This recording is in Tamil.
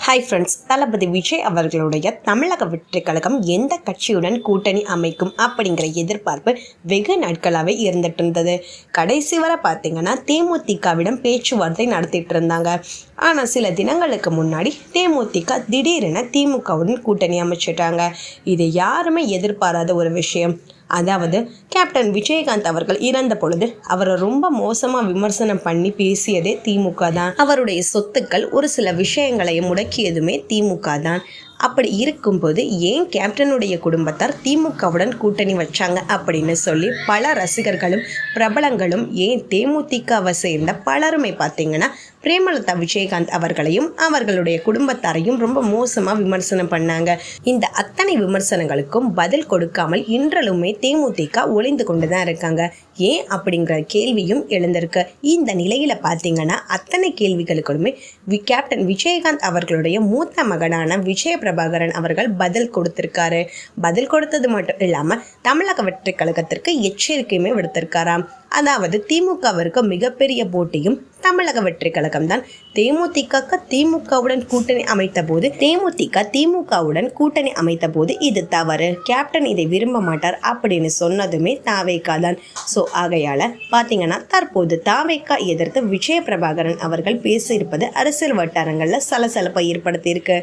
ஹாய் ஃப்ரெண்ட்ஸ், தளபதி விஜய் அவர்களுடைய தமிழக வெற்றி கழகம் எந்த கட்சியுடன் கூட்டணி அமைக்கும் அப்படிங்கிற எதிர்பார்ப்பு வெகு நாட்களாகவே இருந்துட்டு இருந்தது. கடைசி வரை பார்த்தீங்கன்னா தேமுதிகவிடம் பேச்சுவார்த்தை நடத்திட்டு இருந்தாங்க. ஆனால் சில தினங்களுக்கு முன்னாடி தேமுதிக திடீரென திமுகவுடன் கூட்டணி அமைச்சிட்டாங்க. இது யாருமே எதிர்பாராத ஒரு விஷயம். அதாவது கேப்டன் விஜயகாந்த் அவர்கள் இறந்த பொழுது அவரை ரொம்ப மோசமாக விமர்சனம் பண்ணி பேசியதே திமுக தான். அவருடைய சொத்துக்கள் ஒரு சில விஷயங்களையும் முடக்கியதுமே திமுக தான். அப்படி இருக்கும்போது ஏன் கேப்டனுடைய குடும்பத்தார் திமுகவுடன் கூட்டணி வச்சாங்க அப்படின்னு சொல்லி பல ரசிகர்களும் பிரபலங்களும் ஏன் தேமுதிகவை சேர்ந்த பலருமே பார்த்தீங்கன்னா பிரேமலதா விஜயகாந்த் அவர்களையும் அவர்களுடைய குடும்பத்தாரையும் ரொம்ப மோசமாக விமர்சனம் பண்ணாங்க. இந்த அத்தனை விமர்சனங்களுக்கும் பதில் கொடுக்காமல் இன்றலுமே தேமுதிக ஒளிந்து கொண்டு தான் இருக்காங்க. ஏன் அப்படிங்கிற கேள்வியும் எழுந்திருக்கு. இந்த நிலையில பார்த்தீங்கன்னா அத்தனை கேள்விகளுக்குமே கேப்டன் விஜயகாந்த் அவர்களுடைய மூத்த மகனான விஜய பிரபாகரன் அவர்கள் பதில் கொடுத்திருக்காரு. பதில் கொடுத்தது மட்டும் இல்லாமல் தமிழக வெற்றி கழகத்திற்கு எச்சரிக்கையுமே விடுத்திருக்காராம். அதாவது திமுகவிற்கு மிகப்பெரிய போட்டியும் தமிழக வெற்றி கழகம் தான். திமுகவுடன் கூட்டணி அமைத்த போது திமுகவுடன் கூட்டணி அமைத்த போது இது தவறு, கேப்டன் இதை விரும்ப மாட்டார் அப்படின்னு சொன்னதுமே தாவேகா தான். ஸோ ஆகையால பார்த்தீங்கன்னா தற்போது தாவேகா எதிர்த்து விஜய பிரபாகரன் அவர்கள் பேசியிருப்பது அரசியல் வட்டாரங்களில் சலசலப்பை ஏற்படுத்தியிருக்கு.